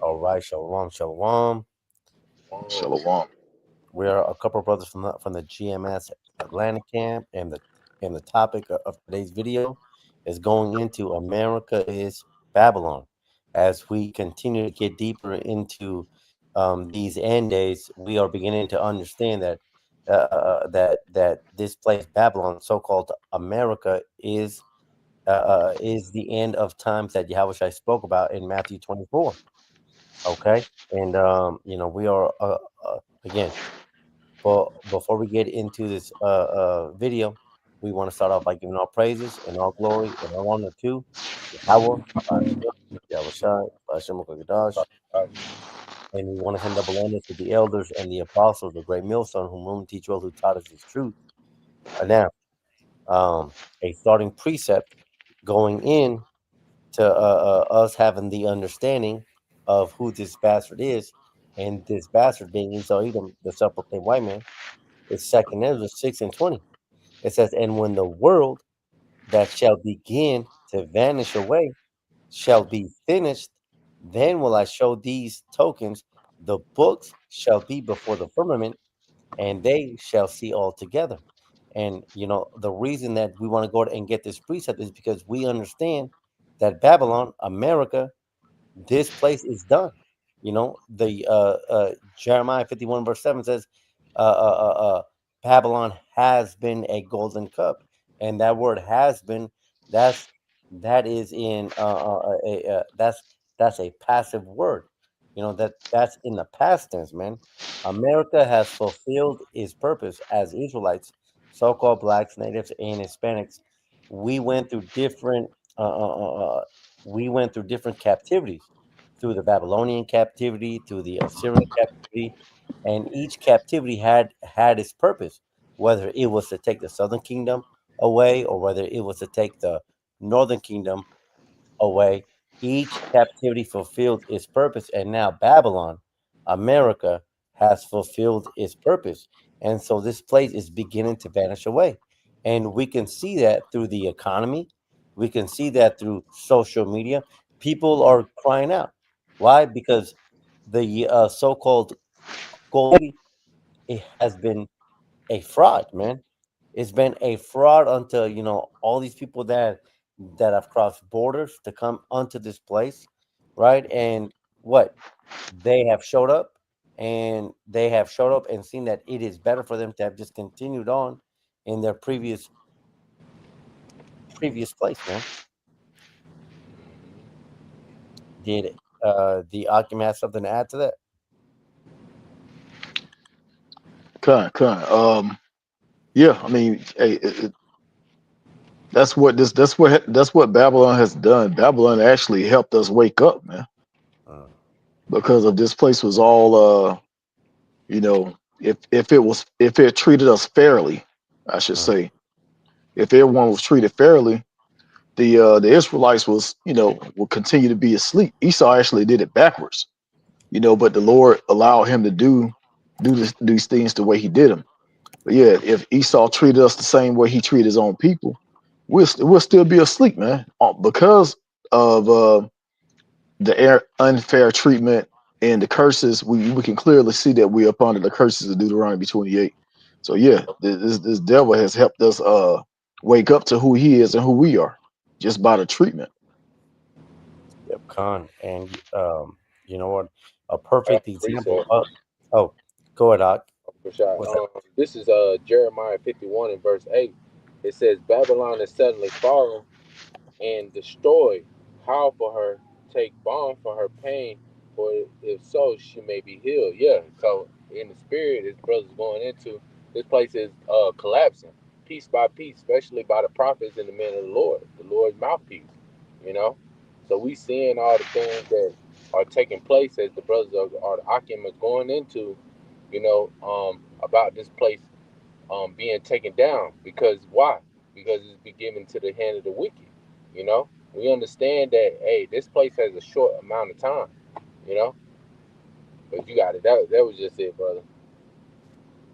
All right, shalom, shalom. Shalom. We are a couple of brothers from the GMS Atlanta camp, and the topic of today's video is going into America is Babylon. As we continue to get deeper into these end days, we are beginning to understand that that this place Babylon, so-called America, is the end of times that Yahushua spoke about in Matthew 24. Okay, and we are again. But before we get into this video, we want to start off by giving all praises and all glory and all honor to Yahweh, Ba'ashem, Yahushai, Ba'ashem Ukagadash. And we want to send double honor to the elders and the apostles, the great millstone, whom room teach well, who taught us this truth. Now, a starting precept going in to us having the understanding of who this bastard is, and this bastard being Esau Edom, the self-proclaimed white man, is Second Ezra 6:20. It says, "And when the world that shall begin to vanish away shall be finished, then will I show these tokens. The books shall be before the firmament, and they shall see all together." And the reason that we want to go and get this precept is because we understand that Babylon, America, this place is done. The Jeremiah 51 verse 7 says, Babylon has been a golden cup, and that word has been, that's that is in that's a passive word. That's in the past tense, man. America has fulfilled its purpose as Israelites, so-called blacks, natives, and Hispanics. We went through different we went through different captivities, through the Babylonian captivity, through the Assyrian captivity, and each captivity had its purpose, whether it was to take the southern kingdom away or whether it was to take the northern kingdom away. Each captivity fulfilled its purpose, and now Babylon, America, has fulfilled its purpose. And so this place is beginning to vanish away. And we can see that through the economy, we can see that through social media. People are crying out. Why? Because the so called gold it has been a fraud, man. It's been a fraud until all these people that have crossed borders to come onto this place, right? And what they have showed up and seen that it is better for them to have just continued on in their previous place, man. Did the Akim have something to add to that? Yeah. I mean, hey, that's what Babylon has done. Babylon actually helped us wake up, man, Uh, because of this place was all if it treated us fairly, I should uh, say, if everyone was treated fairly, the Israelites will continue to be asleep. Esau actually did it backwards, but the Lord allowed him to do these things the way he did them. But yeah, if Esau treated us the same way he treated his own people, we'll still be asleep, man, because of the unfair treatment and the curses. We can clearly see that we are up under the curses of Deuteronomy 28. So yeah, this devil has helped us wake up to who he is and who we are just by the treatment. yep, Khan. And you know what? A I got perfect a example precept. of. Oh, go ahead, Doc. For sure. What's up? This is Jeremiah 51 and verse 8. It says, Babylon is suddenly fallen and destroyed. Howl for her, take balm for her pain, for if so, she may be healed. Yeah, so in the spirit, his brother's going into this place is collapsing piece by piece, especially by the prophets and the men of the Lord's mouthpiece, you know. So we seeing all the things that are taking place as the brothers or the Akim is going into, about this place being taken down. Because why? Because it's been given to the hand of the wicked. You know, we understand that. Hey, this place has a short amount of time. You know, but you got it. That was just it, brother.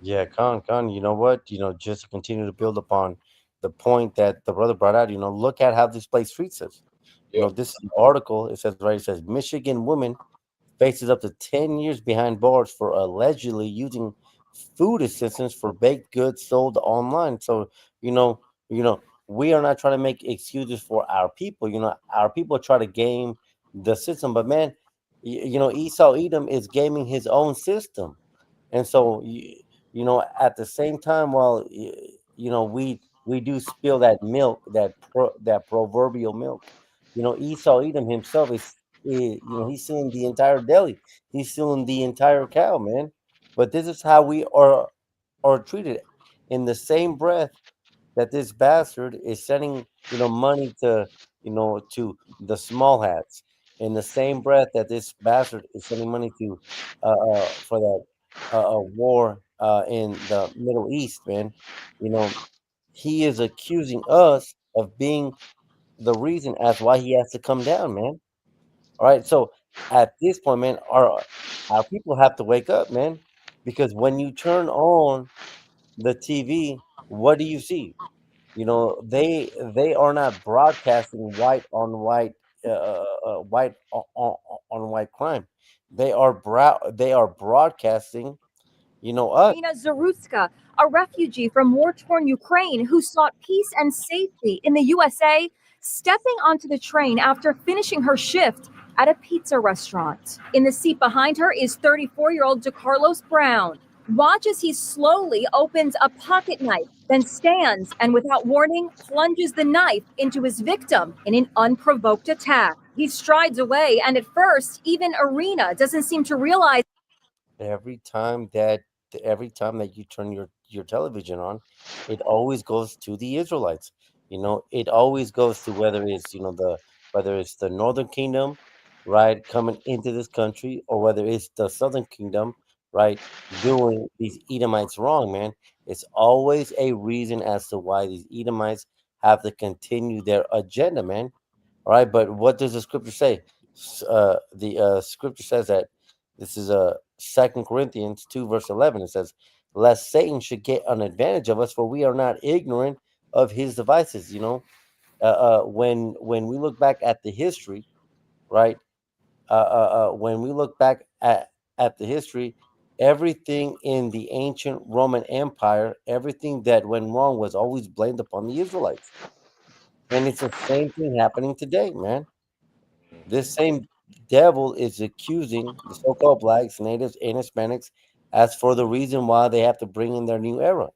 Yeah, Khan, you know what? Just to continue to build upon the point that the brother brought out, look at how this place treats us. Yeah. This article, it says, right, it says, Michigan woman faces up to 10 years behind bars for allegedly using food assistance for baked goods sold online. So, you know, we are not trying to make excuses for our people. Our people try to game the system, but man, Esau Edom is gaming his own system. And so, at the same time, while we do spill that milk, that proverbial milk, Esau Edom himself he's suing the entire deli, he's suing the entire cow, man. But this is how we are treated. In the same breath that this bastard is sending money to the small hats, in the same breath that this bastard is sending money to for that war in the Middle East, man. you know he is accusing us of being the reason as why he has to come down, man. All right, so at this point, man, our people have to wake up, man, because when you turn on the TV, what do you see? They are not broadcasting white on white crime. They are broadcasting, us. Irina Zarutska, a refugee from war torn Ukraine who sought peace and safety in the USA, stepping onto the train after finishing her shift at a pizza restaurant. In the seat behind her is 34-year-old DeCarlos Brown. Watch as he slowly opens a pocket knife, then stands and, without warning, plunges the knife into his victim in an unprovoked attack. He strides away, and at first, even Irina doesn't seem to realize. every time that you turn your television on, it always goes to the Israelites. It always goes to whether it's the northern kingdom, right, coming into this country, or whether it's the southern kingdom, right, doing these Edomites wrong, man. It's always a reason as to why these Edomites have to continue their agenda, man. All right, but what does the scripture say? The scripture says that this is Second Corinthians 2 verse 11. It says, "Lest Satan should get an advantage of us, for we are not ignorant of his devices." When we look back at the history, right? When we look back at the history, everything in the ancient Roman Empire, everything that went wrong was always blamed upon the Israelites, and it's the same thing happening today, man. This same devil is accusing the so-called blacks, natives, and Hispanics as for the reason why they have to bring in their new era.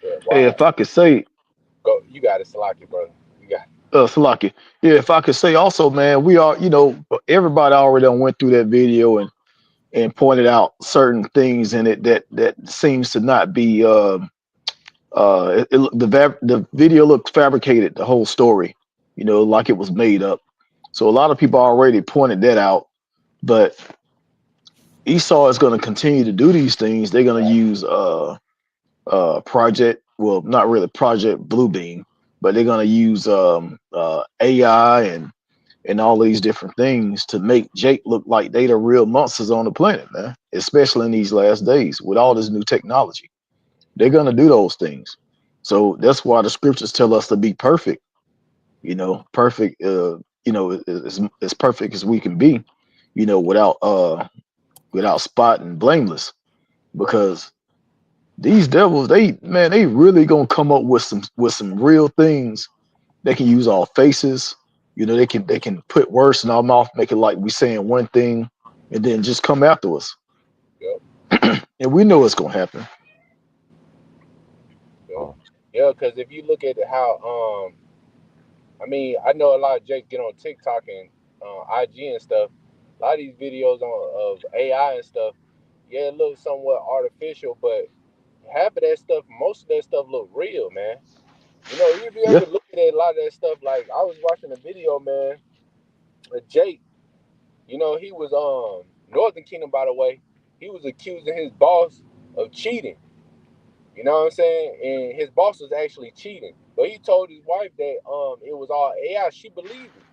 Yeah, Hey, why? if I could say, Go, you got it, Salaki, brother. You got it. Salaki, yeah, if I could say also, man, we are, everybody already done went through that video and pointed out certain things in it that seems to not be the video looked fabricated, the whole story, like it was made up. So a lot of people already pointed that out, but Esau is going to continue to do these things. They're going to use project, well, not really Project Bluebeam, but they're going to use AI and all these different things to make Jake look like they the real monsters on the planet, man. Especially in these last days with all this new technology, they're going to do those things. So that's why the scriptures tell us to be perfect. Perfect. As perfect as we can be. Without spot and blameless, because these devils, they really gonna come up with some real things. They can use our faces. They can put words in our mouth, make it like we saying one thing, and then just come after us. Yep, And we know it's gonna happen. yep. Oh, Yeah, because if you look at how, I mean, I know a lot of Jake get on TikTok and IG and stuff. A lot of these videos of AI and stuff, yeah, it looks somewhat artificial, but half of that stuff, most of that stuff look real, man. If you Yeah, ever look at a lot of that stuff, like I was watching a video, man, with Jake. He was Northern Kingdom, by the way. He was accusing his boss of cheating. You know what I'm saying? And his boss was actually cheating. But he told his wife that it was all AI. She believed it.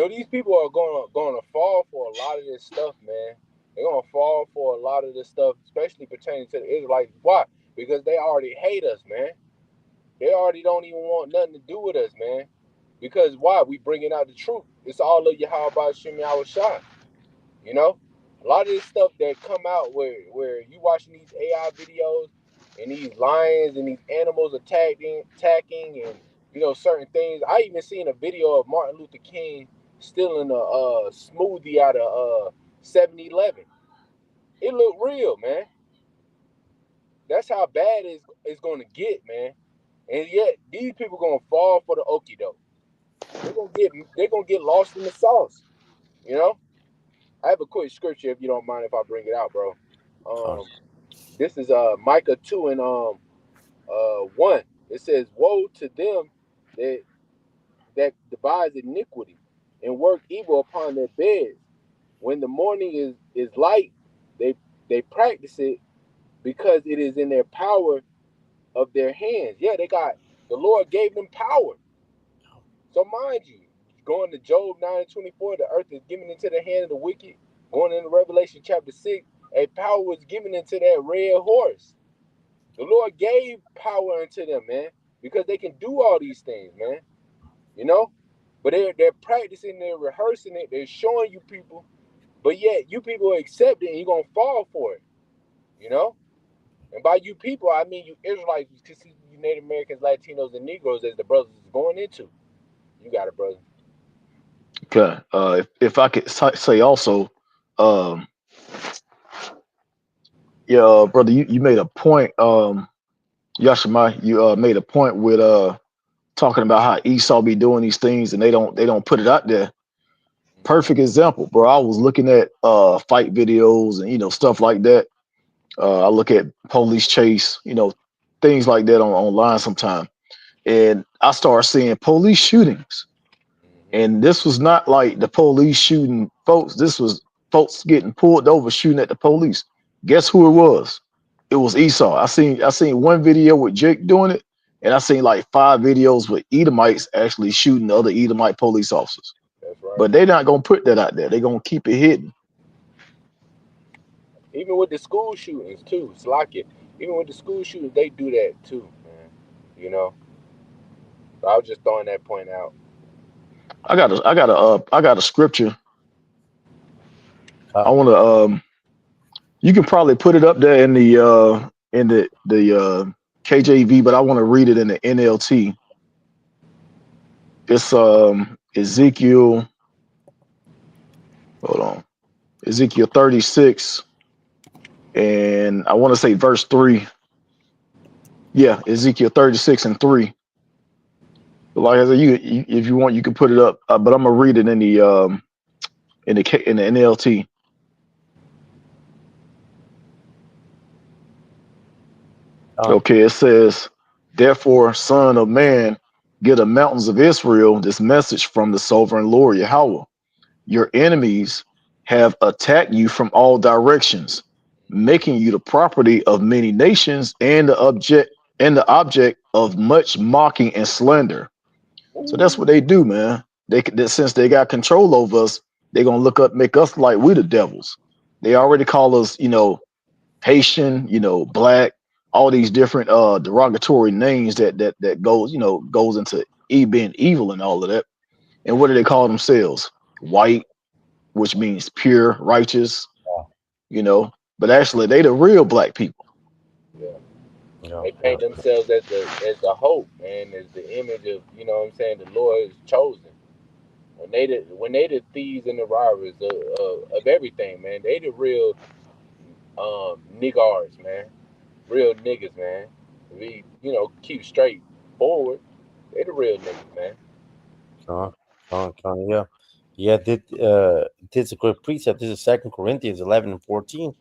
These people are gonna fall for a lot of this stuff, man. They're gonna fall for a lot of this stuff, especially pertaining to the Israelites. Why? Because they already hate us, man. They already don't even want nothing to do with us, man. Because why? We bringing out the truth. It's all of Yahweh Shem Yahweh Shai. You know, a lot of this stuff that come out where you watching these AI videos and these lions and these animals attacking and certain things. I even seen a video of Martin Luther King stealing a smoothie out of 7-Eleven. It looked real, man. That's how bad it's going to get, man. And yet these people gonna fall for the okie doke. They're gonna get lost in the sauce. You know. I have a quick scripture if you don't mind if I bring it out, bro. Con. Um, this is Micah 2 and 1. It says, "Woe to them that devise iniquity and work evil upon their beds. When the morning is light, they practice it because it is in their power of their hands." Yeah, the Lord gave them power. So mind you, going to Job 9:24, the earth is given into the hand of the wicked. Going into Revelation chapter 6, a power was given into that red horse. The Lord gave power unto them, man, because they can do all these things, man. You know? But they're practicing, they're rehearsing it, they're showing you people, but yet you people accept it and you're gonna fall for it, you know? And by you people, I mean you Israelites, you Native Americans, Latinos, and Negroes as the brothers is going into. You got it, brother. Okay. If I could say also, um, yeah, brother, you made a point. Yashima, you made a point with talking about how Esau be doing these things and they don't put it out there. Perfect example, bro. I was looking at fight videos and stuff like that. I look at police chase, things like that online sometime, and I start seeing police shootings. Mm-hmm. And this was not like the police shooting folks. This was folks getting pulled over shooting at the police. Guess who it was? It was Esau. I seen one video with Jake doing it, and I seen like 5 videos with Edomites actually shooting the other Edomite police officers. That's right. But they're not gonna put that out there. They're gonna keep it hidden. Even with the school shootings too, it's like it. Even with the school shootings, they do that too, man. You know. So I was just throwing that point out. I got a scripture. I Con. want to you can probably put it up there in the KJV, but I want to read it in the NLT. It's Ezekiel. Hold on, Ezekiel 36, and I want to say verse 3. Yeah, Ezekiel 36 and 3. Like I said, if you want, you can put it up, but I'm gonna read it in the NLT. Con. Okay, it says, "Therefore, son of man, get the mountains of Israel this message from the sovereign Lord Yahweh. Your enemies have attacked you from all directions, making you the property of many nations and the object of much mocking and slander." So that's what Ooh, they do, man. Since they got control over us, they're gonna make us like we the devils. They already call us, Haitian, black, all these different derogatory names that goes into being evil and all of that. And what do they call themselves? White, which means pure, righteous, you know. But actually, they the real black people. yeah. Yeah. They Yeah. paint themselves as the hope and as the image of what I'm saying. The Lord is chosen. When they the thieves and the robbers of everything, man. They the real niggars, man. Real niggas, man. We keep straight forward. They the real niggas, man. Con. Yeah. Yeah. This is a good precept. This is Second Corinthians 11:14.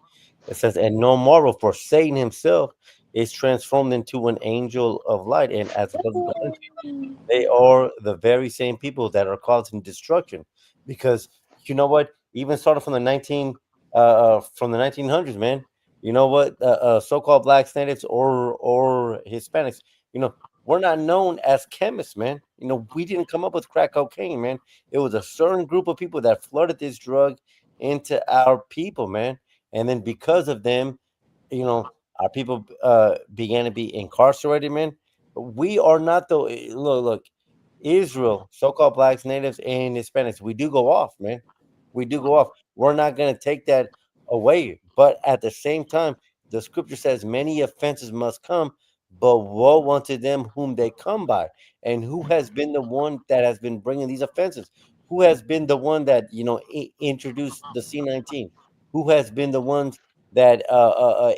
It says, "And no marvel, for Satan himself is transformed into an angel of light." And as the brother going into, they are the very same people that are causing destruction. Because you know what? Even started from the 1900s, man. You know what? So-called blacks, natives, or Hispanics. You know, we're not known as chemists, man. You know, we didn't come up with crack cocaine, man. It was a certain group of people that flooded this drug into our people, man. And then because of them, our people began to be incarcerated, man. We are not the look. Israel, so-called blacks, natives, and Hispanics, we do go off, man. We do go off. We're not going to take that away. But at the same time, the scripture says many offenses must come, but woe unto them whom they come by. And who has been the one that has been bringing these offenses? Who has been the one that, introduced the C-19? Who has been the ones that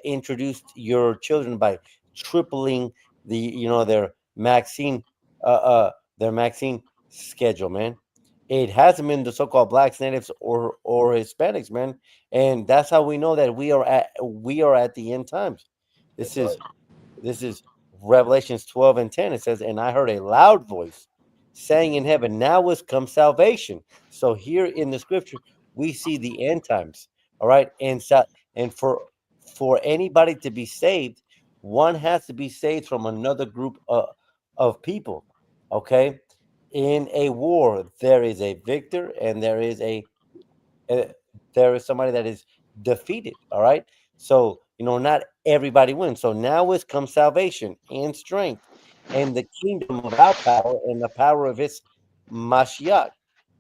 introduced your children by tripling their vaccine uh, uh, schedule, man? It hasn't been the so-called blacks, natives, or Hispanics, man. And that's how we know that we are at the end times. This That's is right. this is Revelations 12 and 10. It says, "And I heard a loud voice saying in heaven, now is come salvation." So here in the scripture, we see the end times. All right. And for anybody to be saved, one has to be saved from another group of people. Okay. In a war, there is a victor and uh, there is somebody that is defeated. All right. So, not everybody wins. So now is come salvation and strength and the kingdom of our power and the power of his Mashiach.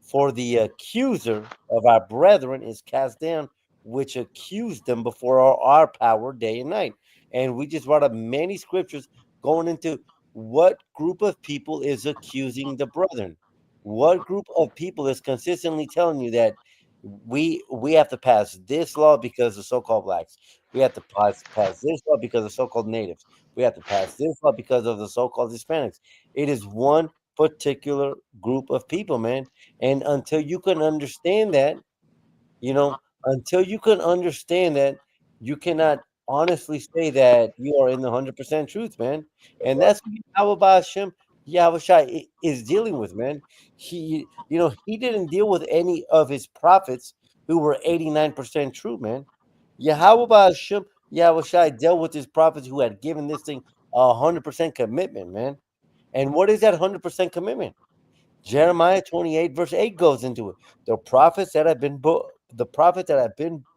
For the accuser of our brethren is cast down, which accused them before our power day and night. And we just brought up many scriptures going into what group of people is accusing the brethren. What group of people is consistently telling you that we have to pass this law because of so-called blacks. We have to pass this law because of so-called natives. We have to pass this law because of the so-called Hispanics. It is one particular group of people, man. And until you can understand that, you cannot honestly say that you are in the 100% truth, man. That's And right. that's what Hashem Yahushua is dealing with, man. He didn't deal with any of his prophets who were 89% true, man. Yahweh Hashem Yahushua dealt with his prophets who had given this thing 100% commitment, man. And what is that 100% commitment? Jeremiah 28 verse 8 goes into it. The prophets that have been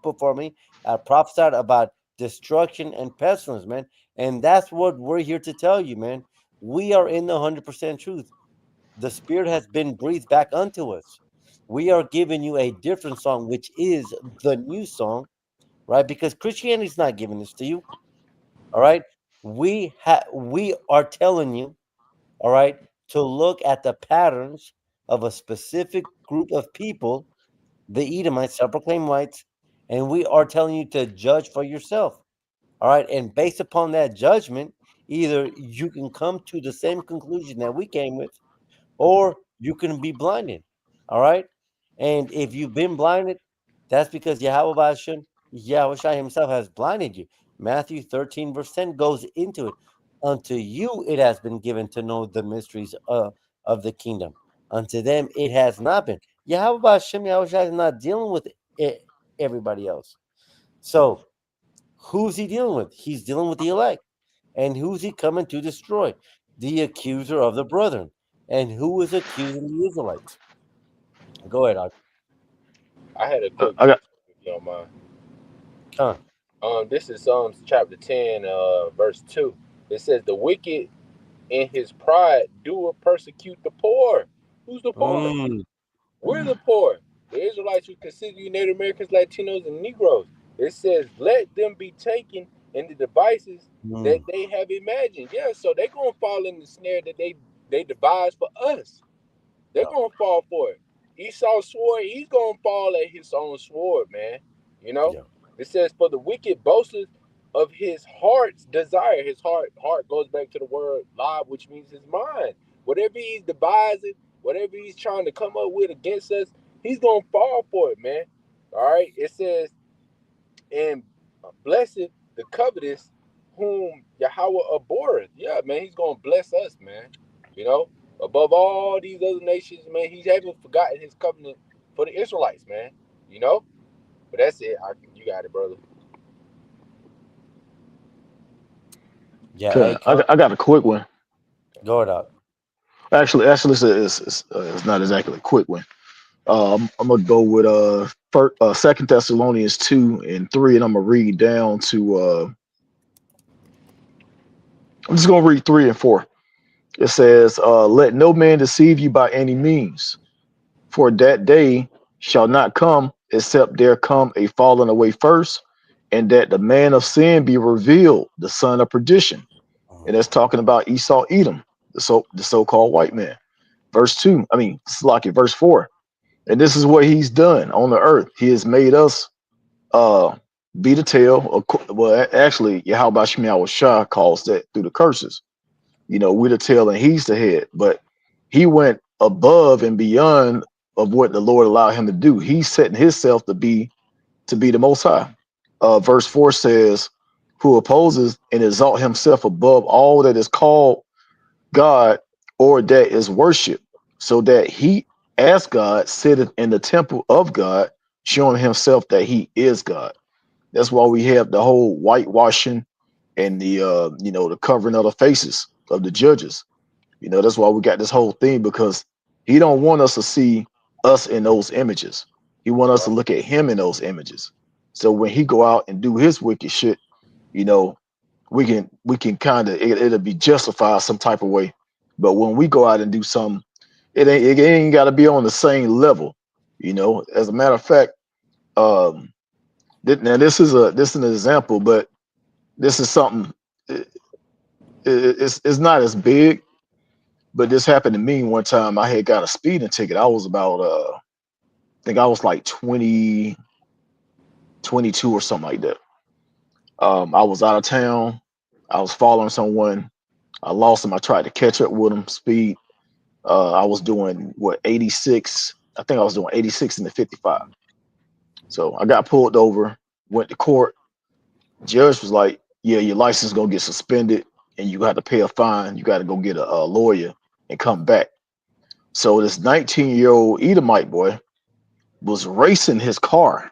before me have prophesied about destruction and pestilence, man. And that's what we're here to tell you, man. We are in the 100% truth. The Spirit has been breathed back unto us. We are giving you a different song, which is the new song, right? Because Christianity is not giving this to you. All right. We are telling you, all right, to look at the patterns of a specific group of people, the Edomites, self-proclaimed whites, and we are telling you to judge for yourself. All right, and based upon that judgment, either you can come to the same conclusion that we came with, or you can be blinded. All right. And if you've been blinded, that's because Yahweh himself has blinded you. Matthew 13, verse 10 goes into it. Unto you it has been given to know the mysteries of the kingdom. Unto them it has not been. Yahweh is not dealing with everybody else. So who's he dealing with? He's dealing with the elect. And who's he coming to destroy? The accuser of the brethren. And who is accusing the Israelites? Go ahead, I had a quick I got verse if you don't mind. Khan. This is Psalms chapter 10, verse 2. It says, "The wicked in his pride do persecute the poor." Who's the poor? Mm, We're the poor. The Israelites who consider you Native Americans, Latinos, and Negroes. It says, "Let them be taken in the devices that mm, they have imagined." Yeah, so they're gonna fall in the snare that they devised for us. They're yeah, gonna fall for it. Esau swore he's gonna fall at his own sword, man. You know? yeah, It says, "For the wicked boasteth of his heart's desire." His heart goes back to the word lie, which means his mind. Whatever he's devising, whatever he's trying to come up with against us, he's gonna fall for it, man. All right. It says, "And blessed the covetous whom Yahweh abhorreth." Yeah, man, he's gonna bless us, man. You know, above all these other nations, man, he haven't forgotten his covenant for the Israelites, man. You know, but that's it. You got it, brother. yeah. Hey, okay. Khan, I got a quick one. go ahead, Actually, it's not exactly a quick one. I'm gonna go with Second Thessalonians 2 and 3, and I'm gonna read down to. I'm just gonna read 3 and 4. It says, "Let no man deceive you by any means, for that day shall not come except there come a falling away first, and that the man of sin be revealed, the son of perdition. And that's talking about Esau Edom, the so-called white man. Verse 2, I mean, Slacky, verse 4. And this is what he's done on the earth. He has made us uh be the tail. Well, actually, Yahweh Shemiah Shah calls that through the curses. We're the tail and he's the head. But he went above and beyond of what the Lord allowed him to do. He's setting himself to be the most high. Verse 4 says, who opposes and exalt himself above all that is called God or that is worship, so that he, as God, sitteth in the temple of God, showing himself that he is God. That's why we have the whole whitewashing and the covering of the faces of the judges. That's why we got this whole thing, because he don't want us to see us in those images. He want us to Right. look at him in those images. So when he go out and do his wicked shit, you know, we can kind of it'll be justified some type of way. But when we go out and do something, it ain't got to be on the same level. As a matter of fact, um, now this is an example, but this is something. It's not as big, but this happened to me one time. I had got a speeding ticket. I was about I think I was like 20, 22 or something like that. I was out of town. I was following someone. I lost him. I tried to catch up with him. Speed. I was doing what 86. I think I was doing 86 in the 55. So I got pulled over. Went to court. Judge was like, "Yeah, your license gonna get suspended, and you got to pay a fine. You got to go get a lawyer and come back." So this 19-year-old Edomite boy was racing his car.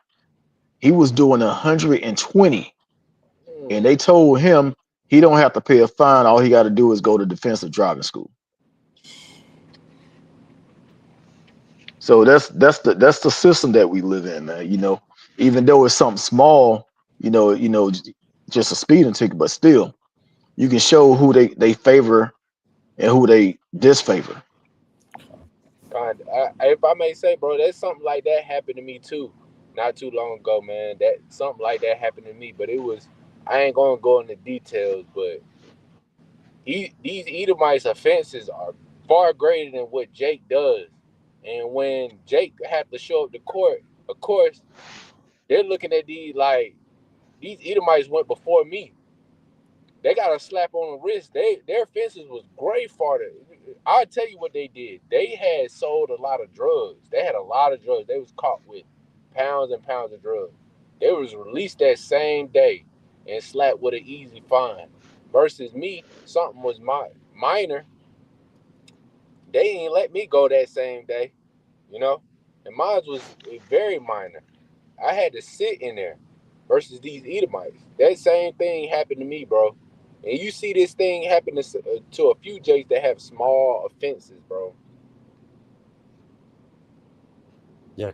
He was doing 120, and Mm. they told him he don't have to pay a fine. All he got to do is go to defensive driving school. So that's the system that we live in, man. Even though it's something small, just a speeding ticket, but still, you can show who they favor and who they disfavor. Kind. If I may say, bro, that's something like that happened to me too, not too long ago, man. That something like that happened to me, but it was. I ain't gonna go into details, but these Edomites' offenses are far greater than what Jake does. And when Jake had to show up to court, of course, they're looking at these like these Edomites went before me. They got a slap on the wrist. Their offenses was great farther. I'll tell you what they did. They had sold a lot of drugs. They had a lot of drugs. They was caught with pounds and pounds of drugs. They was released that same day and slapped with an easy fine. Versus me, something was minor. They ain't let me go that same day, you know? And mine was very minor. I had to sit in there versus these Edomites. That same thing happened to me, bro. And you see this thing happen to a few Jakes that have small offenses, bro. Yeah,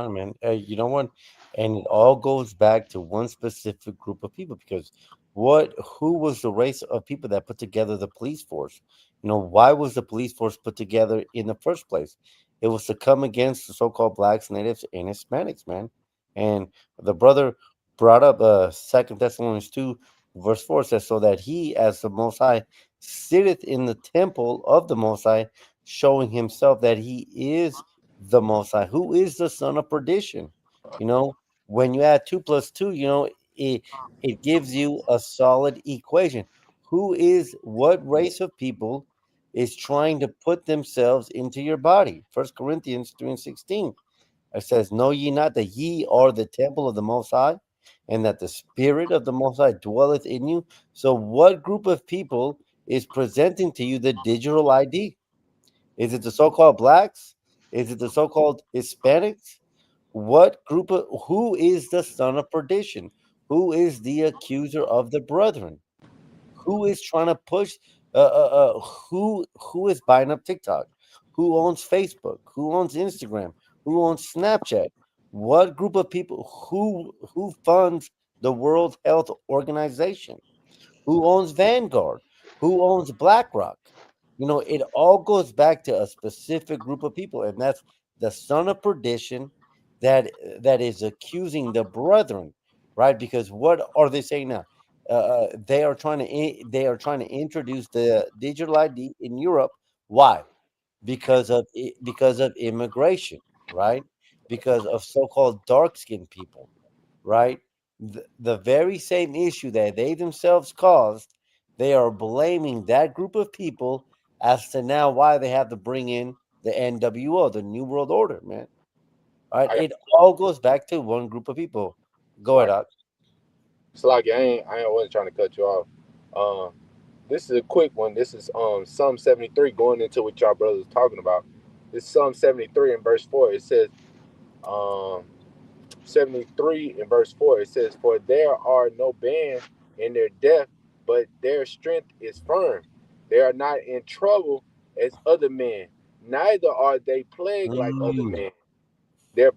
man. You know what? And it all goes back to one specific group of people because who was the race of people that put together the police force? Why was the police force put together in the first place? It was to come against the so-called blacks, natives, and Hispanics, man. And the brother brought up Second Thessalonians 2, verse 4 says, so that he, as the Most High, sitteth in the temple of the Most High, showing himself that he is the Most High, who is the son of perdition. You know, when you add two plus two, it gives you a solid equation. Who is what race of people is trying to put themselves into your body? First Corinthians 3:16. It says, know ye not that ye are the temple of the Most High, and that the Spirit of the Most High dwelleth in you? So, what group of people is presenting to you the digital ID? Is it the so-called blacks? Is it the so-called Hispanics? What group of who is the son of perdition? Who is the accuser of the brethren? Who is trying to push? Who is buying up TikTok? Who owns Facebook? Who owns Instagram? Who owns Snapchat? What group of people? Who funds the World Health Organization? Who owns Vanguard? Who owns BlackRock? It all goes back to a specific group of people, and that's the son of perdition that that is accusing the brethren, right? Because what are they saying now? They are trying to introduce the digital ID in Europe. Why? Because of immigration, right? Because of so-called dark skinned people, right? The very same issue that they themselves caused, they are blaming that group of people as to now why they have to bring in the NWO, the New World Order, man. All right, I got it all goes back to one group of people. Go ahead, Slack. Doc. Slack. I wasn't trying to cut you off. This is a quick one. This is Psalm 73 going into what y'all brothers talking about. This Psalm 73 in verse 4. It says um 73 in verse 4. It says, "For there are no bands in their death, but their strength is firm. They are not in trouble as other men, neither are they plagued like other Mm, men. Their,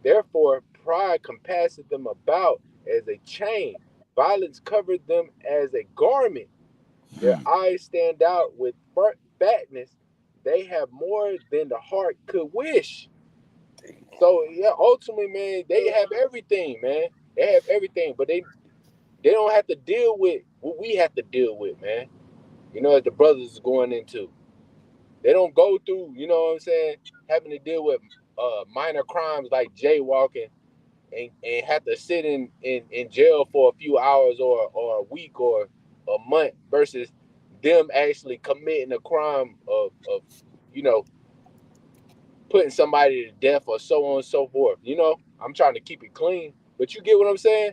therefore, pride compasses them about as a chain. Violence covered them as a garment. Their eyes stand out with fatness. They have more than the heart could wish." So yeah, ultimately, man, they have everything, man. They have everything, but they don't have to deal with what we have to deal with, man. As the brothers is going into, they don't go through, what I'm saying, having to deal with minor crimes like jaywalking and have to sit in jail for a few hours or a week or a month versus them actually committing a crime of you know putting somebody to death or so on and so forth. I'm trying to keep it clean, but you get what I'm saying.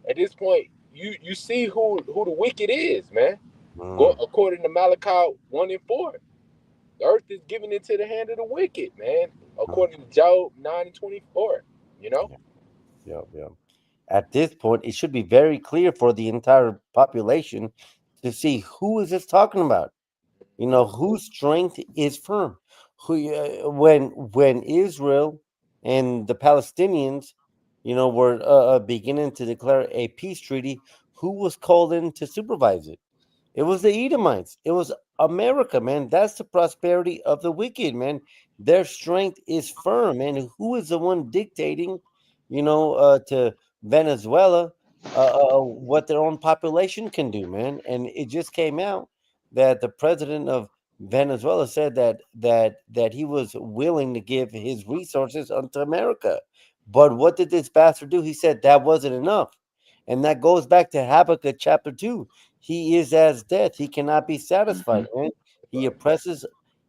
At this point, you see who the wicked is, man. Go mm, according to Malachi 1:4. The earth is given into the hand of the wicked, man. mm. According to Job 9:24. You know. Yeah, yeah, yeah. At this point, it should be very clear for the entire population to see who is this talking about. Whose strength is firm. When Israel and the Palestinians, were beginning to declare a peace treaty, who was called in to supervise it? It was the Edomites. It was America, man. That's the prosperity of the wicked, man. Their strength is firm, man. Who is the one dictating, to Venezuela, what their own population can do, man? And it just came out that the president of Venezuela said that he was willing to give his resources unto America. But what did this bastard do? He said that wasn't enough. And that goes back to Habakkuk chapter 2. He is as death; he cannot be satisfied, Mhm. man. That's He right. oppresses,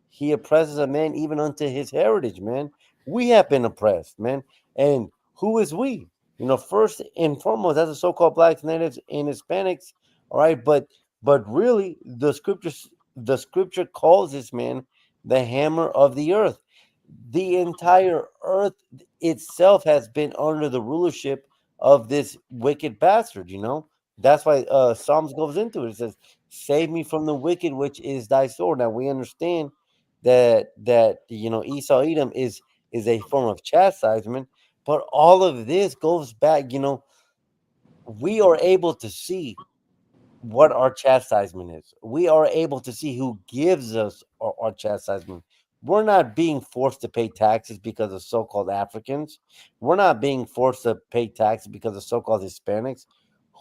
he oppresses a man even unto his heritage, man. We have been oppressed, man. And who is we? First and foremost, as the so-called blacks, natives, and Hispanics, all right. But really, the scripture calls this man the hammer of the earth. The entire earth itself has been under the rulership of this wicked bastard. That's why Psalms goes into it. It says, "Save me from the wicked, which is thy sword." Now we understand that Esau Edom is a form of chastisement, but all of this goes back. We are able to see what our chastisement is. We are able to see who gives us our chastisement. We're not being forced to pay taxes because of so-called Africans. We're not being forced to pay taxes because of so-called Hispanics.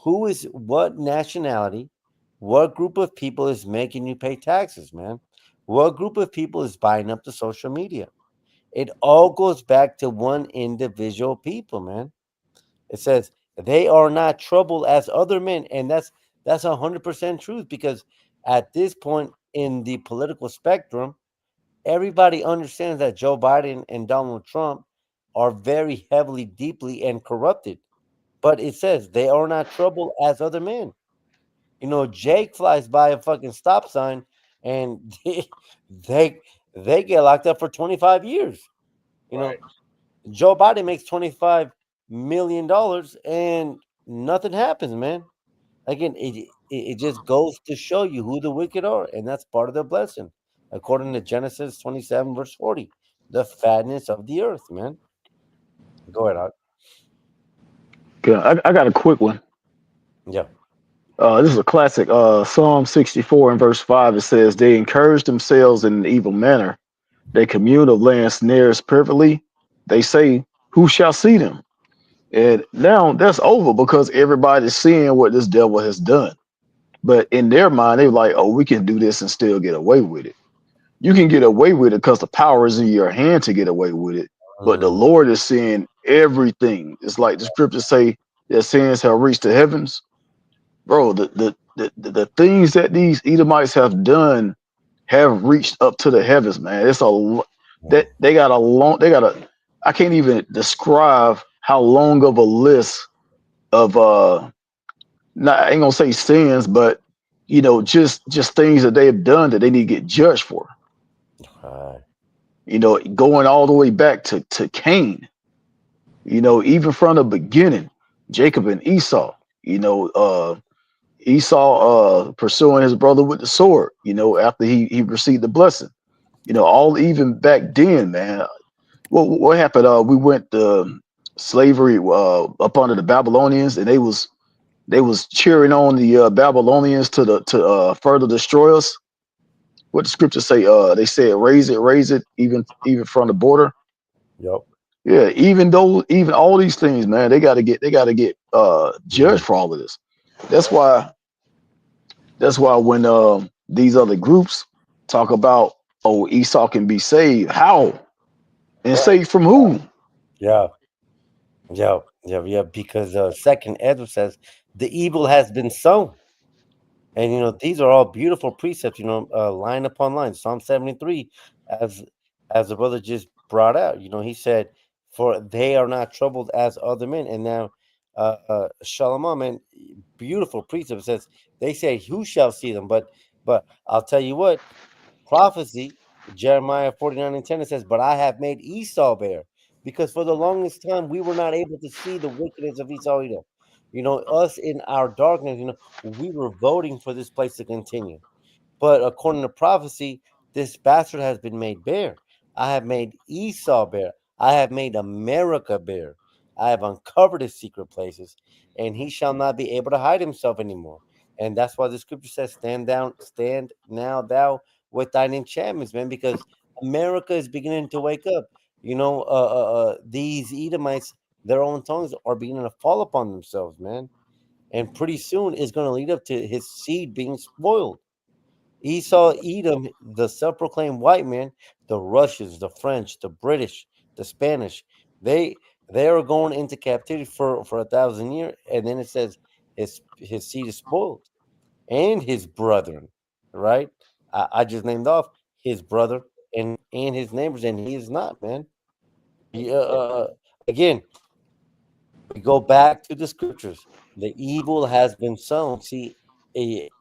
Who is what nationality? What group of people is making you pay taxes, man? What group of people is buying up the social media? It all goes back to one individual people, man. It says they are not troubled as other men, and that's 100% truth because at this point in the political spectrum, everybody understands that Joe Biden and Donald Trump are very heavily, deeply, and corrupted. But it says they are not troubled as other men. Jake flies by a fucking stop sign, and they they get locked up for 25 years. You know, Right. Joe Biden makes $25 million and nothing happens, man. Again, it just goes to show you who the wicked are, and that's part of their blessing, according to Genesis 27 verse 40, the fatness of the earth, man. Go ahead, Art. Okay, I got a quick one. Yeah. This is a classic. Psalm 64 and verse 5. It says, "They encourage themselves in an evil manner. They commune of land snares privately. They say." Who shall see them? And now that's over because everybody's seeing what this devil has done. But in their mind, they're like, oh, we can do this and still get away with it. You can get away with it because the power is in your hand to get away with it. But the Mm, Lord is seeing everything. It's like the scriptures say that sins have reached the heavens. Bro, the things that these Edomites have done have reached up to the heavens, man. mm, That they got a long, they got a, I can't even describe how long of a list of not, I ain't gonna say sins, but just things that they have done that they need to get judged for. right. Going all the way back to Cain, even from the beginning, Jacob and Esau, Esau pursuing his brother with the sword, after he received the blessing. All even back then, man. What happened? We went slavery up under the Babylonians, and they was cheering on the Babylonians to further destroy us. What the scriptures say? They said, raise it, even from the border. Yep. Yeah, even all these things, man, they gotta get judged Mm, for all of this. That's why that's why when these other groups talk about, oh, Esau can be saved, how and Right. saved from who? yeah. Yeah. Yeah. Yeah. Because Second Ezra says the evil has been sown. And these are all beautiful precepts, line upon line. Psalm 73, as as the brother just brought out, he said, "For they are not troubled as other men." And now, Shalom, and beautiful precept says, "They say, who shall see them?" But I'll tell you what, prophecy, Jeremiah 49:10, it says, "But I have made Esau bare," because for the longest time we were not able to see the wickedness of Esau Edom. Us in our darkness, we were voting for this place to continue. But according to prophecy, this bastard has been made bare. I have made Esau bare. I have made America bare. I have uncovered his secret places, and he shall not be able to hide himself anymore. And that's why the scripture says, "Stand down, stand now, thou with thine enchantments, man," because America is beginning to wake up. These Edomites, their own tongues are beginning to fall upon themselves, man. And pretty soon it's going to lead up to his seed being spoiled. Esau, Edom, the self-proclaimed white man, the Russians, the French, the British, the Spanish, they they are going into captivity for 1,000 years, and then it says his seed is spoiled, and his brethren, right? I just named off his brother and his neighbors, and he is not, man. Yeah, again, we go back to the scriptures. The evil has been sown. See,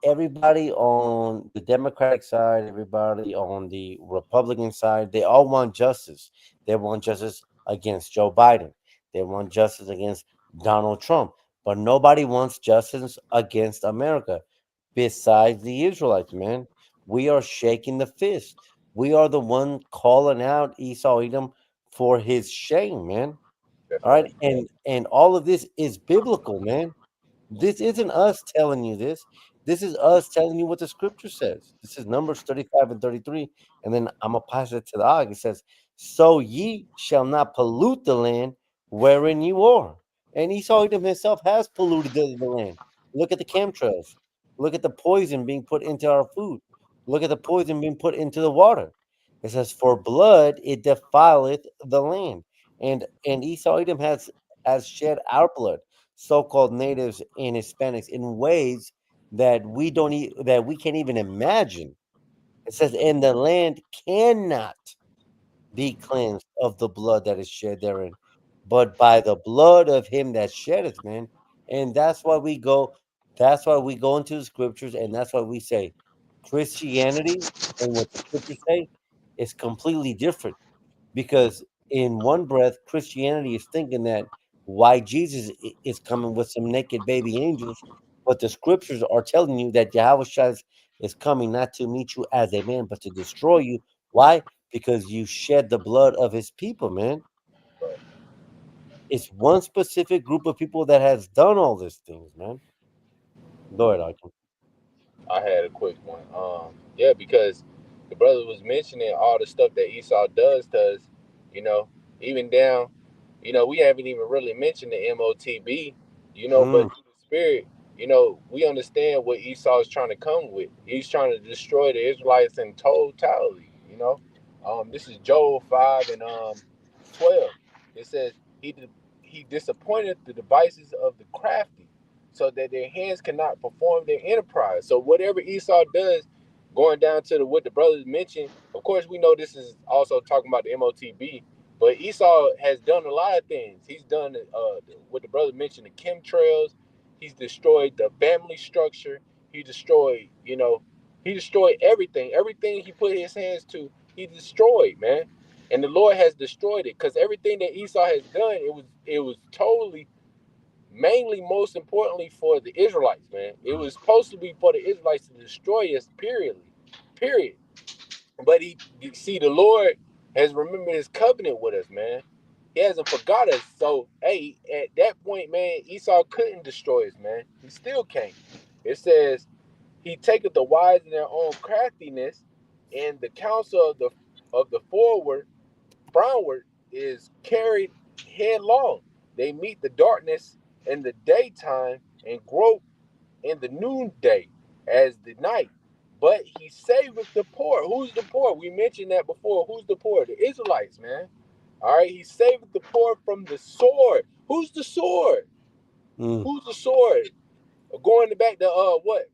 everybody on the Democratic side, everybody on the Republican side, they all want justice. They want justice against Joe Biden. They want justice against Donald Trump. But nobody wants justice against America besides the Israelites, man. We are shaking the fist. We are the one calling out Esau Edom for his shame, man. That's All right, right. and all of this is biblical, man. This isn't us telling you this. This is us telling you what the scripture says. This is Numbers 35 and 33. And then I'm gonna pass it to the Og. It says, "So ye shall not pollute the land wherein you are." And Esau Edom himself has polluted the land. Look at the chemtrails. Look at the poison being put into our food. Look at the poison being put into the water. It says, "For blood it defileth the land." And Esau Edom has shed our blood, so-called natives and Hispanics, in ways that that we can't even imagine. It says, "And the land cannot be cleansed of the blood that is shed therein, but by the blood of him that sheddeth," man. And that's why we go into the scriptures, and that's why we say Christianity and what the scriptures say is completely different. Because in one breath, Christianity is thinking that why Jesus is coming with some naked baby angels, but the scriptures are telling you that Yahweh Shai is coming not to meet you as a man, but to destroy you. Why? Because you shed the blood of his people, man. Right. It's one specific group of people that has done all these things, man. Go ahead, Arkin. I had a quick one. Yeah, because the brother was mentioning all the stuff that Esau does to us, you know, even down, We haven't even really mentioned the MOTB, but Mm, through the spirit, we understand what Esau is trying to come with. He's trying to destroy the Israelites in totality. This is Joel 5 and 12. It says he disappointed the devices of the crafty, so that their hands cannot perform their enterprise. So whatever Esau does, going down to what the brothers mentioned, of course we know this is also talking about the MOTB, but Esau has done a lot of things. He's done what the brother mentioned, the chemtrails. He's destroyed the family structure. He destroyed, he destroyed everything. Everything he put his hands to, he destroyed, man. And the Lord has destroyed it, because everything that Esau has done, it was totally, mainly, most importantly, for the Israelites, man. It was supposed to be for the Israelites to destroy us, period. But you see, the Lord has remembered His covenant with us, man. He hasn't forgot us. So, hey, at that point, man, Esau couldn't destroy us, man. He still can't. It says, "He taketh the wise in their own craftiness, and the counsel of the forward, frownward, is carried headlong. They meet the darkness in the daytime, and grope in the noonday as the night. But he saveth the poor." Who's the poor? We mentioned that before. Who's the poor? The Israelites, man. All right. He saveth the poor from the sword. Who's the sword? mm, Who's the sword? Going back to what?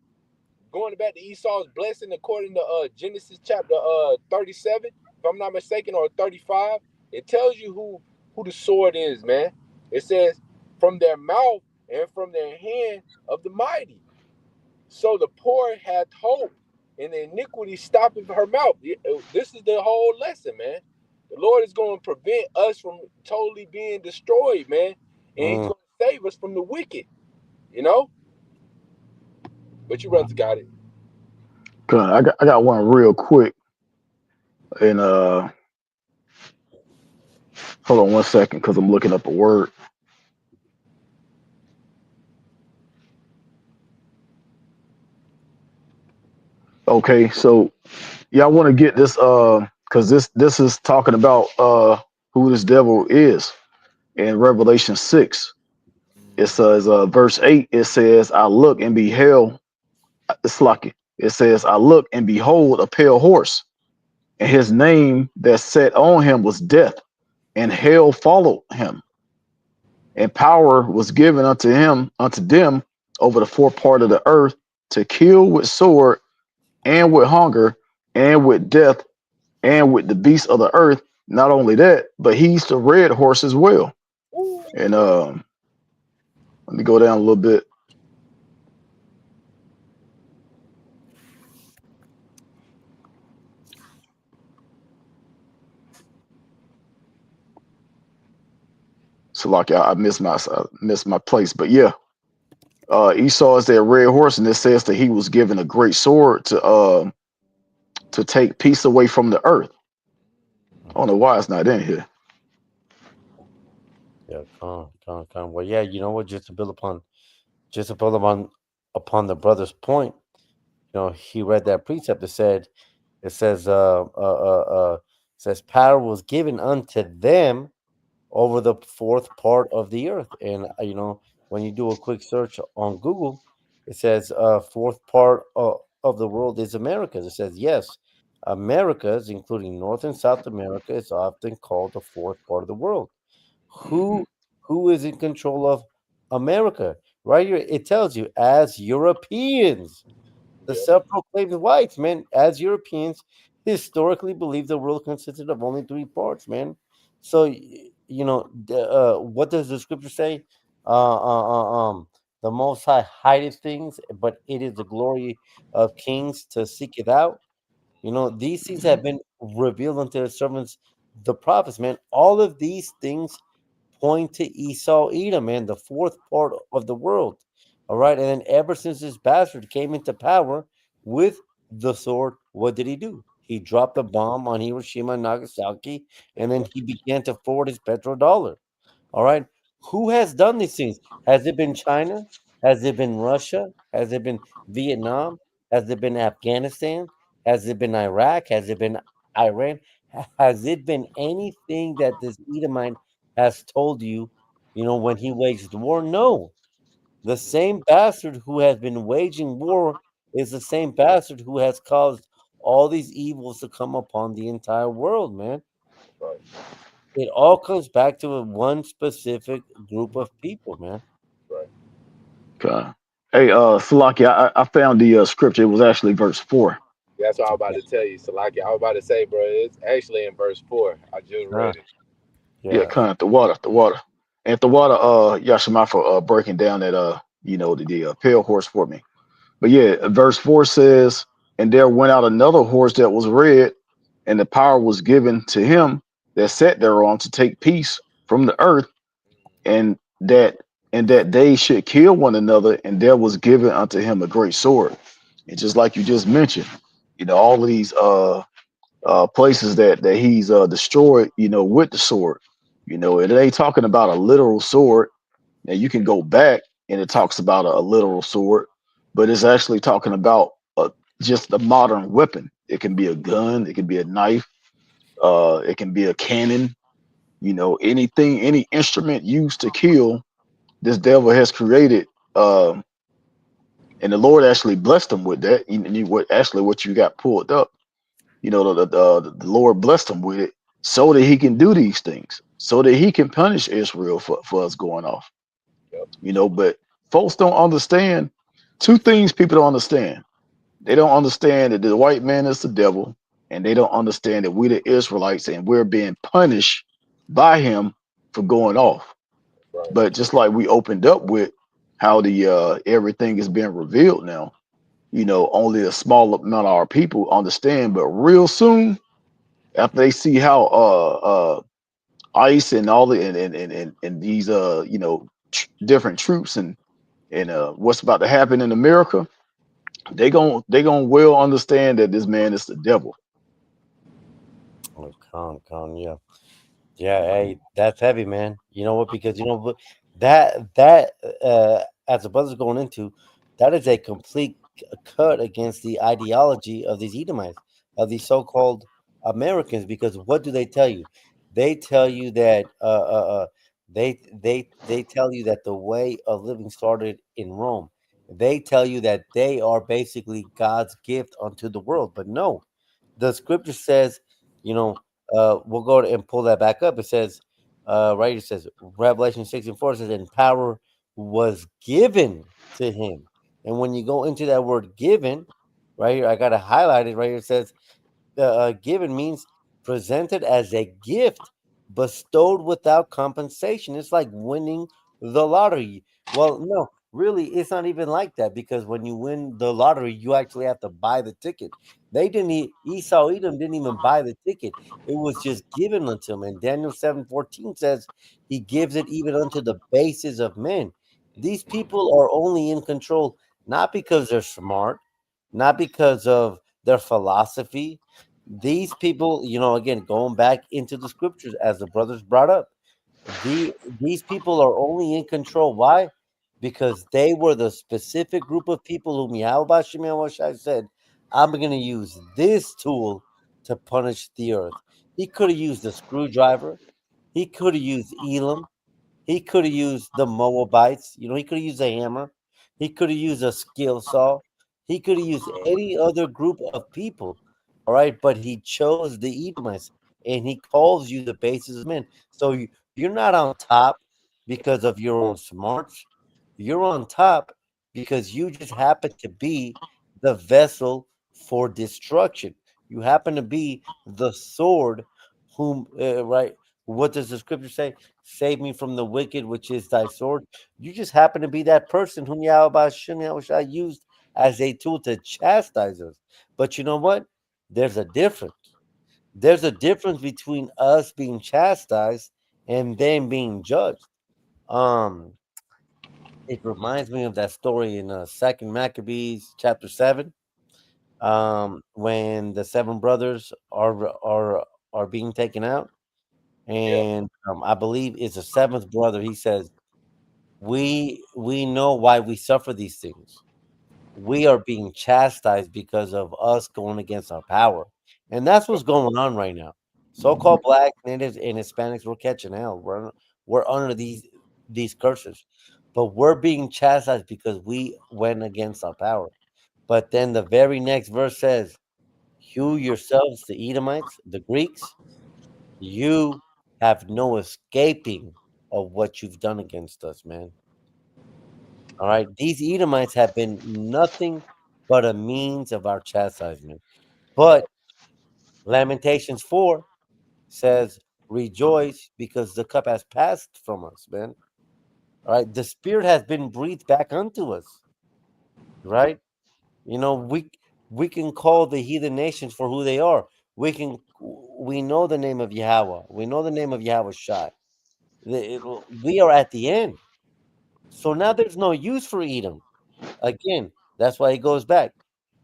Going back to Esau's blessing, according to Genesis chapter 37, if I'm not mistaken, or 35. It tells you who the sword is, man. It says, "From their mouth and from their hand of the mighty." So the poor hath hope, and the iniquity stoppeth her mouth. This is the whole lesson, man. The Lord is going to prevent us from totally being destroyed, man. And He's mm. going to save us from the wicked, you know? But you brothers got it. I got one real quick, and hold on one second because I'm looking up a word. Okay, so yeah, I want to get this because this is talking about who this devil is in Revelation 6. It says verse 8, it says, "I look and beheld," it's lucky. It says, "I look and behold a pale horse, and his name that sat on him was Death, and hell followed him, and power was given unto them over the four part of the earth, to kill with sword, and with hunger, and with death, and with the beasts of the earth." Not only that, but he's the red horse as well. And let me go down a little bit. So like I missed my place, but yeah, Esau is that red horse, and it says that he was given a great sword to take peace away from the earth. I don't know why it's not in here. Yeah, calm. Well, yeah, you know what? Just to build upon the brother's point. He read that precept that said, it says, says, power was given unto them over the fourth part of the earth. And when you do a quick search on Google, it says fourth part of the world is Americas. It says yes, Americas, including North and South America, is often called the fourth part of the world. Hmm. Who is in control of America? Right here, it tells you as Europeans, the Yeah. self-proclaimed whites, man, as Europeans, historically believe the world consisted of only three parts, man. So what does the scripture say? Uh, uh, uh, um, the Most High hideth things, but it is the glory of kings to seek it out. These things have been revealed unto the servants, the prophets, man. All of these things point to Esau Edom, man, the fourth part of the world. All right. And then ever since this bastard came into power with the sword, what did he do? He dropped a bomb on Hiroshima and Nagasaki, and then he began to forward his petrodollar. All right. Who has done these things? Has it been China? Has it been Russia? Has it been Vietnam? Has it been Afghanistan? Has it been Iraq? Has it been Iran? Has it been anything that this Edomite has told you, when he waged war? No. The same bastard who has been waging war is the same bastard who has caused all these evils to come upon the entire world, man. Right. It all comes back to one specific group of people, man. Right. Okay. Hey, Salaki, I found the scripture. It was actually verse 4. That's what I was about Okay. to tell you. So, like I was about to say, bro, it's actually in verse 4. I just Huh. read it. Yeah, Yeah. kind of the water, and the water. Yashima for breaking down that the pale horse for me. But yeah, verse 4 says, "And there went out another horse that was red, and the power was given to him that sat thereon to take peace from the earth, and that that they should kill one another, and there was given unto him a great sword." And just like you just mentioned, all of these places that he's destroyed, with the sword. It ain't talking about a literal sword. Now you can go back and it talks about a literal sword, but it's actually talking about just a modern weapon. It can be a gun, it can be a knife, it can be a cannon. Anything, any instrument used to kill, this devil has created. And the Lord actually blessed him with that. What you got pulled up, the Lord blessed him with it so that he can do these things, so that he can punish Israel for us going off. Yep. But folks don't understand two things. People don't understand. They don't understand that the white man is the devil, and they don't understand that we the Israelites and we're being punished by him for going off. Right. But just like we opened up with how the everything is being revealed now, only a small amount of our people understand, but real soon after they see how ICE and all the and these different troops and what's about to happen in America, they gonna well understand that this man is the devil. Oh, calm, yeah. Yeah, hey, that's heavy, man. You know what? Because that as the brother's going into, that is a complete cut against the ideology of these Edomites, of these so-called Americans. Because what do they tell you? They tell you that they tell you that the way of living started in Rome. They tell you that they are basically God's gift unto the world. But no, the scripture says, you know, we'll go and pull that back up. It says, right, it says, Revelation 6:4 says, and power was given to him. And when you go into that word given, right here, I got to highlight it right here. It says, given means presented as a gift, bestowed without compensation. It's like winning the lottery. Well, no, really, it's not even like that, because when you win the lottery, you actually have to buy the ticket. They didn't. Esau Edom didn't even buy the ticket. It was just given unto him. And Daniel 7:14 says he gives it even unto the bases of men. These people are only in control not because they're smart, not because of their philosophy. These people, again, going back into the scriptures as the brothers brought up, these people are only in control. Why? Because they were the specific group of people whom Yahweh Shem Shai said, I'm going to use this tool to punish the earth. He could have used a screwdriver. He could have used Elam. He could have used the Moabites. He could have used a hammer. He could have used a skill saw. He could have used any other group of people. All right. But he chose the Edomites, and he calls you the basis of men. So you're not on top because of your own smarts. You're on top because you just happen to be the vessel for destruction. You happen to be the sword whom, right? What does the scripture say? Save me from the wicked, which is thy sword. You just happen to be that person whom Yahweh Shem Yahushua used as a tool to chastise us. But you know what? There's a difference. There's a difference between us being chastised and them being judged. Um, it reminds me of that story in Second Maccabees chapter 7, when the seven brothers are being taken out, Yeah. and I believe it's the seventh brother. He says, we know why we suffer these things. We are being chastised because of us going against our power. And that's what's going on right now. So-called blacks, natives, and Hispanics, we're catching hell. We're under these curses, but we're being chastised because we went against our power. But then the very next verse says, "You yourselves, the Edomites, the Greeks, you have no escaping of what you've done against us, man." All right, these Edomites have been nothing but a means of our chastisement. But Lamentations 4 says, "Rejoice because the cup has passed from us, man." All right, the Spirit has been breathed back unto us, right? You know, we can call the heathen nations for who they are. We know the name of Yahweh. We know the name of Yahweh Shai. We are at the end. So now there's no use for Edom. Again, that's why he goes back.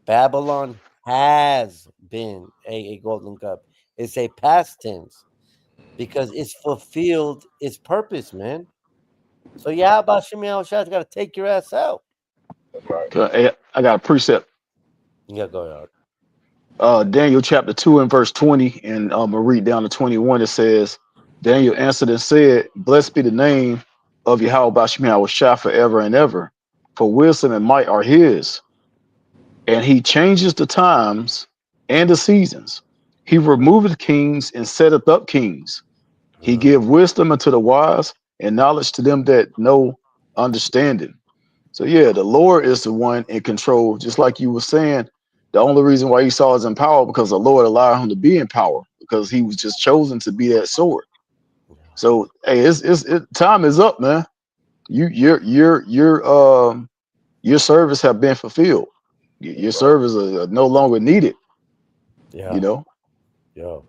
Babylon has been a golden cup. It's a past tense because it's fulfilled its purpose, man. So yeah, about Shimei Shai's got to take your ass out. That's right. 'Cause, I got a precept. Yeah, go ahead. Daniel chapter 2 and verse 20, and I'm gonna read down to 21. It says, Daniel answered and said, "Blessed be the name of Yahweh Bashim Shah forever and ever, for wisdom and might are his, and he changes the times and the seasons. He removeth kings and setteth up kings. He Mhm. give wisdom unto the wise and knowledge to them that know understanding." So yeah, the Lord is the one in control. Just like you were saying, the only reason why Esau is in power because the Lord allowed him to be in power because he was just chosen to be that sword. So hey, time is up, man. Your service have been fulfilled. That's Your right. service are no longer needed. You Yeah, know. yeah,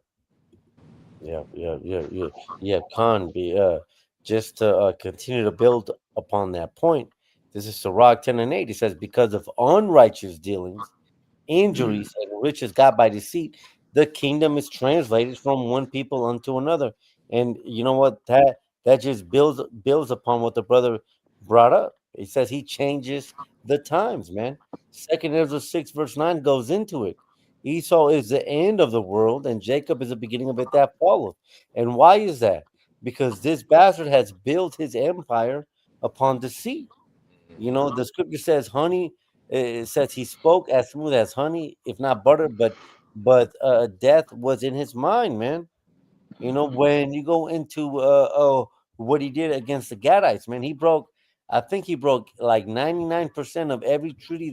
yeah. Khan, just to continue to build upon that point. This is Sirach 10 and 8. It says, "Because of unrighteous dealings, Mhm. injuries, and riches got by deceit, the kingdom is translated from one people unto another." And you know what? That just builds upon what the brother brought up. He says he changes the times, man. Second Ezra 6 verse 9 goes into it. Esau is the end of the world, and Jacob is the beginning of it that followeth. And why is that? Because this bastard has built his empire upon deceit. You know, the scripture says honey. It says he spoke as smooth as honey, if not butter, but death was in his mind, man. You know, when you go into what he did against the Gadites, man, I think he broke like 99% of every treaty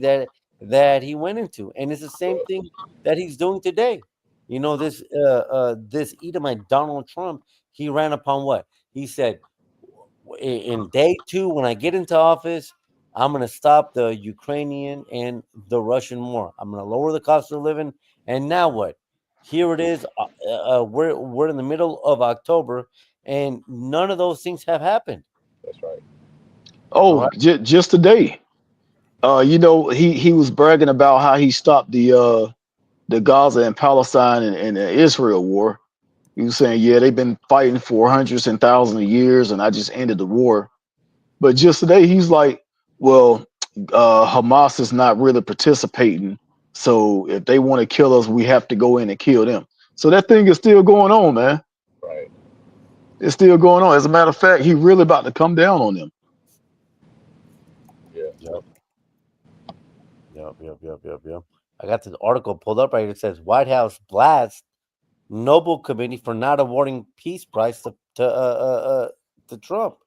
that he went into, and it's the same thing that he's doing today. You know, this Edomite Donald Trump, he ran upon what he said in day two, when I get into office, I'm going to stop the Ukrainian and the Russian war. I'm going to lower the cost of living. And now what? Here it is. We're in the middle of October, and none of those things have happened. That's right. All Oh, right. just today, he was bragging about how he stopped the Gaza and Palestine and the Israel war. He was saying, yeah, they've been fighting for hundreds and thousands of years, and I just ended the war. But just today, he's like, well, Hamas is not really participating. So if they want to kill us, we have to go in and kill them. So that thing is still going on, man. Right. It's still going on. As a matter of fact, he really about to come down on them. Yeah. Yep. Yep. I got the article pulled up right here. It says White House blasts Nobel Committee for not awarding peace prize to Trump.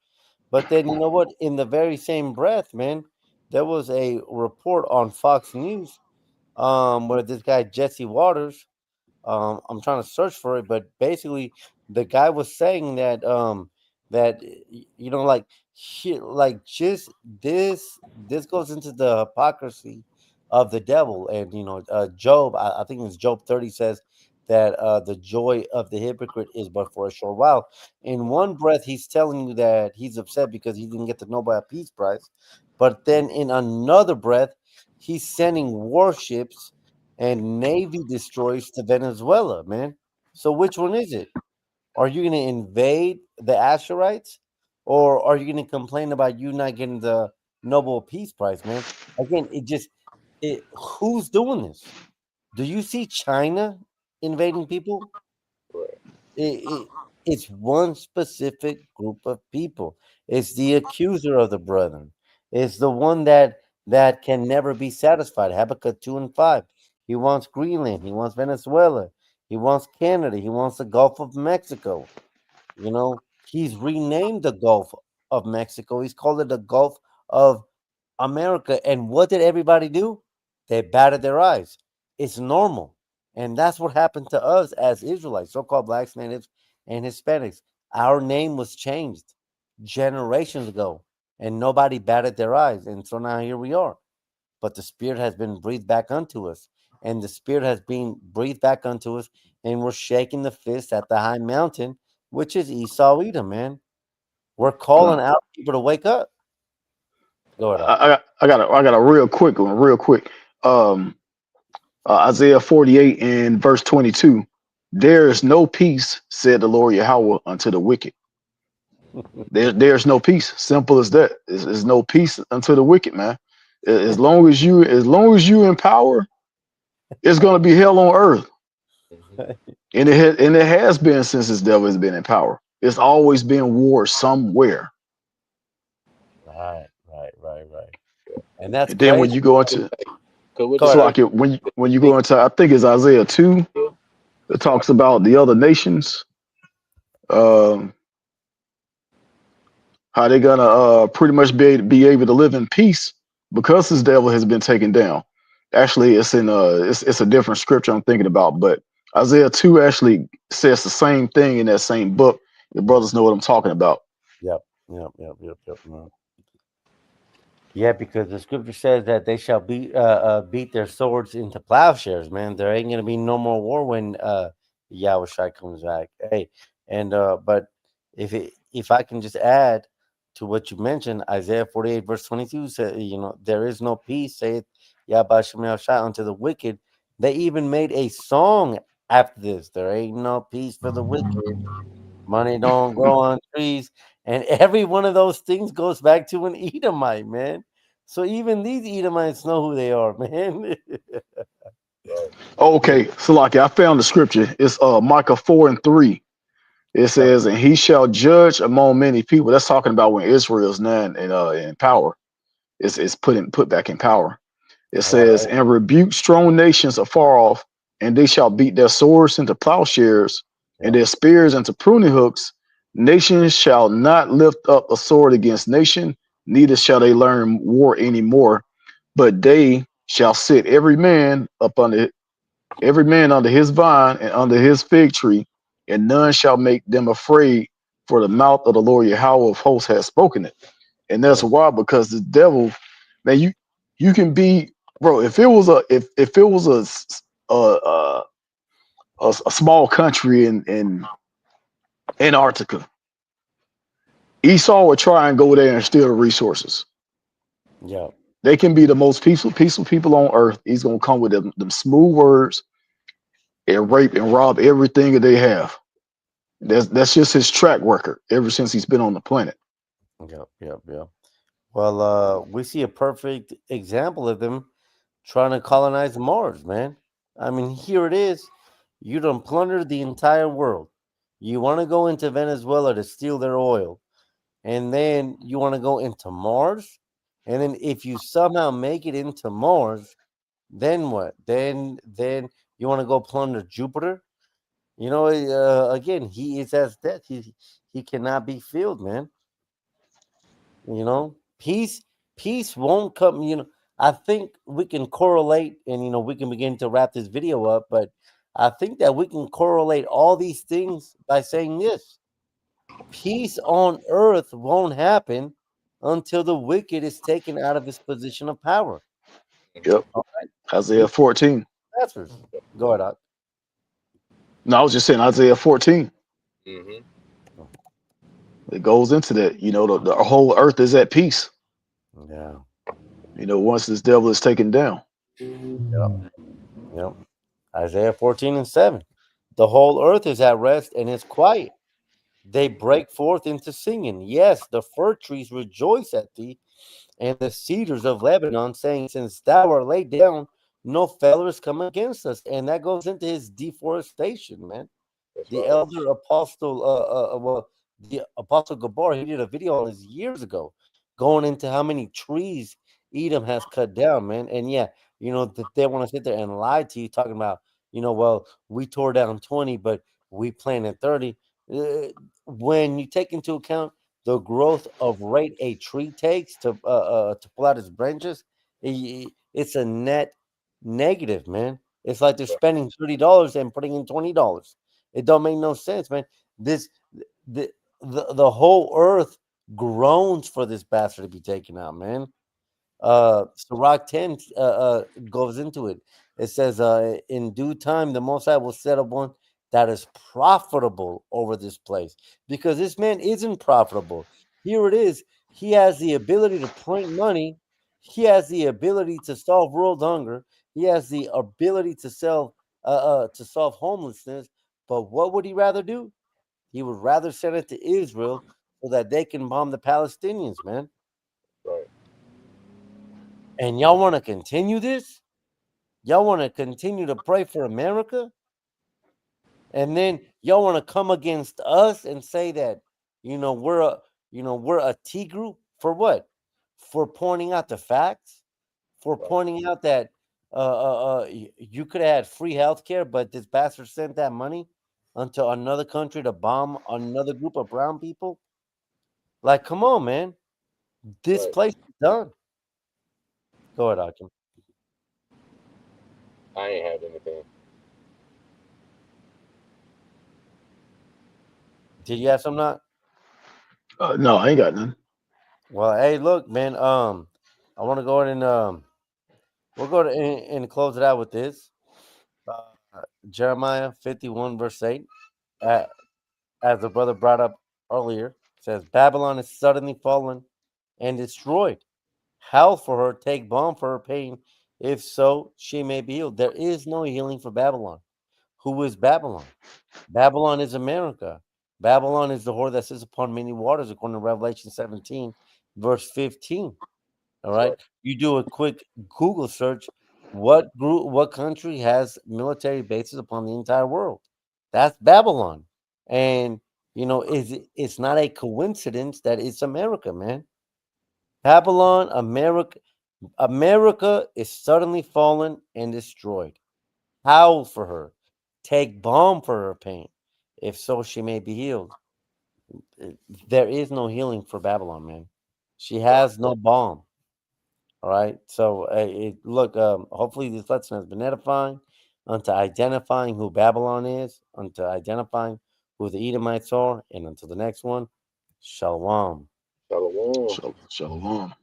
But then you know what? In the very same breath, man, there was a report on Fox News, where this guy Jesse Waters, I'm trying to search for it, but basically the guy was saying that like shit, like just this goes into the hypocrisy of the devil. And Job, I think it's Job 30 says that the joy of the hypocrite is but for a short while. In one breath he's telling you that he's upset because he didn't get the Nobel Peace Prize, but then in another breath he's sending warships and Navy destroys to Venezuela, man. So which one is it? Are you going to invade the Asherites, or are you going to complain about you not getting the Nobel Peace Prize, man? Again, who's doing this? Do you see China invading people? Right. it, it's one specific group of people. It's the accuser of the brethren. It's the one that can never be satisfied. Habakkuk 2 and 5. He wants Greenland. He wants Venezuela. He wants Canada. He wants the Gulf of Mexico. He's renamed the Gulf of Mexico. He's called it the Gulf of America. And what did everybody do? They batted their eyes. It's normal. And that's what happened to us as Israelites, so called blacks, natives, and Hispanics. Our name was changed generations ago, and nobody batted their eyes. And so now here we are. But the Spirit has been breathed back unto us. And the Spirit has been breathed back unto us, and we're shaking the fist at the high mountain, which is Esau Edom, man. We're calling Uh, out people to wake up. Go ahead. I got a real quick one, real quick. Um, Isaiah 48 and verse 22. There is no peace, said the Lord Yahweh, unto the wicked. There's no peace. Simple as that. There's no peace unto the wicked, man. As long as you in power, it's gonna be hell on earth. And it has been since this devil has been in power. It's always been war somewhere. Right. And that's And then when crazy. you go into Cause what Go the it's ahead. verse like it when you think go into I think it's Isaiah 2, it talks about the other nations, um, how they're gonna pretty much be able to live in peace because this devil has been taken down. Actually, it's a different scripture I'm thinking about, but Isaiah 2 actually says the same thing in that same book. The brothers know what I'm talking about. Yep. Yeah, because the scripture says that they shall beat their swords into plowshares, man. There ain't gonna be no more war when Yahushua comes back. Hey, and but if I can just add to what you mentioned, Isaiah 48 verse 22 said, there is no peace, saith Yahweh Shai unto the wicked. They even made a song after this. There ain't no peace for the wicked. Money don't grow on trees. And every one of those things goes back to an Edomite, man. So even these Edomites know who they are, man. right? Okay, so like I found the scripture. It's Micah 4 and 3. It Yep, says, and he shall judge among many people. That's talking about when Israel's now in power. It's put back in power. It right, says, and rebuke strong nations afar off, and they shall beat their swords into plowshares, and yep, their spears into pruning hooks. Nations shall not lift up a sword against nation, neither shall they learn war anymore, but they shall sit every man under his vine and under his fig tree, and none shall make them afraid, for the mouth of the Lord Yahweh of hosts has spoken it. And that's yep, why, because the devil, man, you can be, bro. If it was a a small country in Antarctica, Esau would try and go there and steal the resources. yep. They can be the most peaceful people on earth. He's gonna come with them smooth words and rape and rob everything that they have. That's just his track record ever since he's been on the planet. Yep. Well, we see a perfect example of them trying to colonize Mars, man. I mean, here it is. You done plundered the entire world. You want to go into Venezuela to steal their oil, and then you want to go into Mars, and then if you somehow make it into Mars, then what? Then you want to go plunder Jupiter? Again, he is as death. He cannot be filled, man. Peace won't come. I think we can correlate, and we can begin to wrap this video up. But I think that we can correlate all these things by saying this: peace on earth won't happen until the wicked is taken out of his position of power. Yep. All right, Isaiah we 14. answers. Go ahead. Doc. No, I was just saying Isaiah 14. Mm-hmm. It goes into that. The whole earth is at peace. Yeah. Once this devil is taken down. Yep. Yep. Isaiah 14:7. The whole earth is at rest and is quiet. They break forth into singing. Yes, the fir trees rejoice at thee, and the cedars of Lebanon, saying, since thou art laid down, no fellers come against us. And that goes into his deforestation, man. That's The right. elder apostle, well, the apostle Gabar, he did a video on this years ago, going into how many trees Edom has cut down, man. And yeah, that they want to sit there and lie to you, talking about, well, we tore down 20, but we planted 30. Uh, when you take into account the growth of rate a tree takes to pull out its branches, it's a net negative, man. It's like they're spending $30 and putting in $20. It don't make no sense, man. This the the whole earth groans for this bastard to be taken out, man. Sirach 10 goes into it. It says, in due time, the Most High will set up one that is profitable over this place, because this man isn't profitable. Here it is. He has the ability to print money. He has the ability to solve world hunger. He has the ability to solve homelessness. But what would he rather do? He would rather send it to Israel so that they can bomb the Palestinians, man. Right. And y'all want to continue this? Y'all want to continue to pray for America? And then y'all want to come against us and say that, we're a T group for what? For pointing out the facts, for Right. pointing out that you could have had free health care, but this bastard sent that money onto another country to bomb another group of brown people. Like, come on, man. This Right. place is done. Go ahead, Akim. I ain't have anything. Did you have some not? No, I ain't got none. Well, hey, look, man. I want to go ahead and we'll go to and close it out with this. Jeremiah 51 verse 8, uh, as the brother brought up earlier, says Babylon is suddenly fallen and destroyed. Howl for her, take balm for her pain. If so, she may be healed. There is no healing for Babylon. Who is Babylon? Babylon is America. Babylon is the whore that sits upon many waters, according to Revelation 17, verse 15. All That's right. right. You do a quick Google search. What country has military bases upon the entire world? That's Babylon. And it's not a coincidence that it's America, man. Babylon, America is suddenly fallen and destroyed. Howl for her. Take balm for her pain. If so, she may be healed. Uh, There is no healing for Babylon, man. She Right. has no balm. All right. So, look, hopefully this lesson has been edifying unto identifying who Babylon is, unto identifying who the Edomites are, and until the next one, Shalom. Shalom. Shalom.